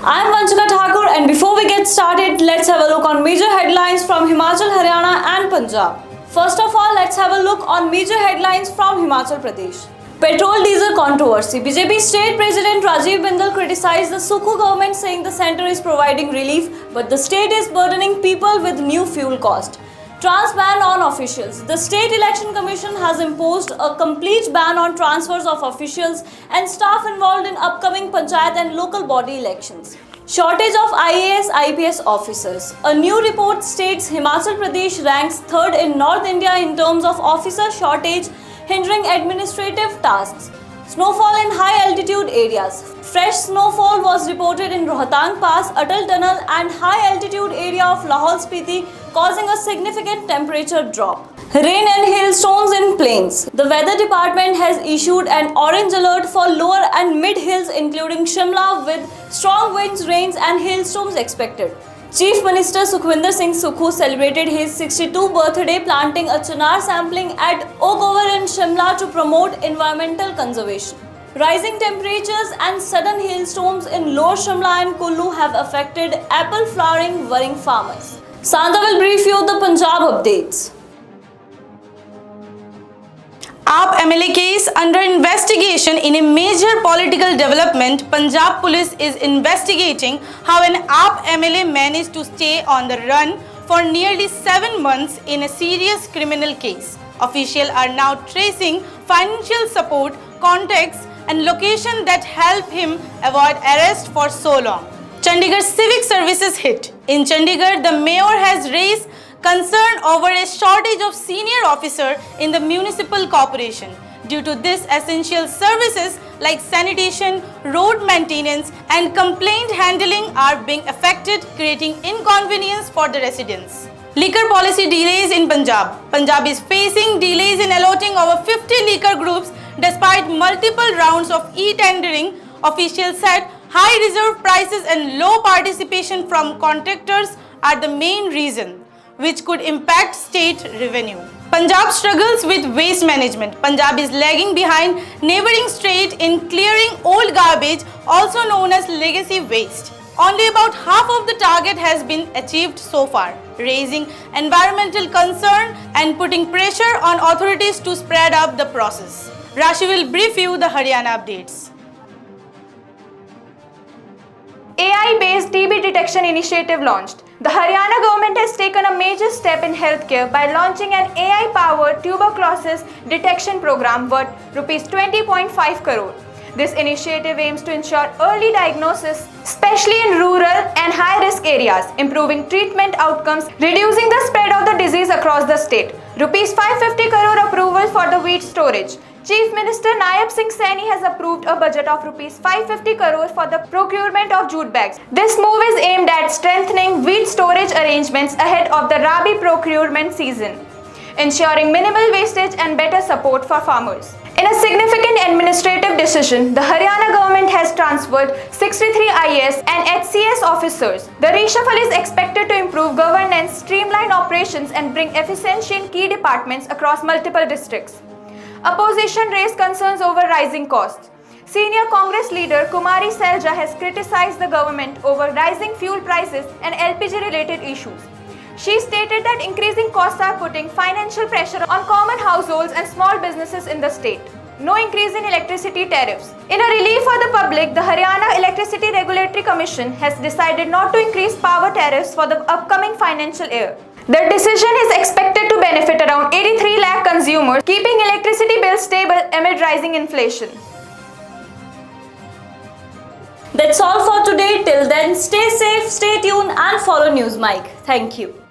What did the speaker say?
I'm Vanchika Thakur, and before we get started, let's have a look on major headlines from Himachal, Haryana and Punjab. First of all, let's have a look on major headlines from Himachal Pradesh. Petrol diesel controversy. BJP State President Rajiv Bindal criticized the Sukhu government, saying the centre is providing relief, but the state is burdening people with new fuel cost. Trans ban on officials. The State Election Commission has imposed a complete ban on transfers of officials and staff involved in upcoming panchayat and local body elections. Shortage of IAS IPS officers. A new report states Himachal Pradesh ranks third in North India in terms of officer shortage, hindering administrative tasks. Snowfall in high altitude areas. Fresh snowfall was reported in Rohtang Pass, Atal Tunnel and high altitude area of Lahaul Spiti, causing a significant temperature drop. Rain and hailstones in plains. The weather department has issued an orange alert for lower and mid hills including Shimla with strong winds, rains and hailstorms expected. Chief Minister Sukhwinder Singh Sukhu celebrated his 62th birthday planting a chinar sapling at Oak in Shimla to promote environmental conservation. Rising temperatures and sudden hailstorms in Lower Shimla and Kullu have affected apple flowering, worrying farmers. Santa will brief you the Punjab updates. AAP MLA case under investigation. In a major political development, Punjab police is investigating how an AAP MLA managed to stay on the run for nearly 7 months in a serious criminal case. Officials are now tracing financial support, contacts and location that help him avoid arrest for so long. Chandigarh Civic Services hit. In Chandigarh, the mayor has raised concern over a shortage of senior officer in the municipal corporation. Due to this, essential services like sanitation, road maintenance and complaint handling are being affected, creating inconvenience for the residents. Liquor policy delays in Punjab. Punjab is facing delays in allotting over 50 liquor groups despite multiple rounds of e-tendering. Officials said high reserve prices and low participation from contractors are the main reason, which could impact state revenue. Punjab struggles with waste management. Punjab is lagging behind neighboring state in clearing old garbage, also known as legacy waste. Only about half of the target has been achieved so far, raising environmental concern and putting pressure on authorities to speed up the process. Rashi will brief you the Haryana updates. AI-based TB detection initiative launched. The Haryana government has taken a major step in healthcare by launching an AI-powered tuberculosis detection program worth Rs 20.5 crore. This initiative aims to ensure early diagnosis, especially in rural and high-risk areas, improving treatment outcomes, reducing the spread of the disease across the state. Rs 550 crore approval for the wheat storage. Chief Minister Nayaab Singh Saini has approved a budget of Rs 550 crore for the procurement of jute bags. This move is aimed at strengthening wheat storage arrangements ahead of the Rabi procurement season, ensuring minimal wastage and better support for farmers. In a significant administrative decision, the Haryana government has transferred 63 IAS and HCS officers. The reshuffle is expected to improve governance, streamline operations and bring efficiency in key departments across multiple districts. Opposition raised concerns over rising costs. Senior Congress leader Kumari Selja has criticized the government over rising fuel prices and LPG-related issues. She stated that increasing costs are putting financial pressure on common households and small businesses in the state. No increase in electricity tariffs. In a relief for the public, the Haryana Electricity Regulatory Commission has decided not to increase power tariffs for the upcoming financial year. The decision is expected to benefit around 83 lakh consumers, keeping electricity bills stable amid rising inflation. That's all for today. Till then, stay safe, stay tuned and follow Newsmic. Thank you.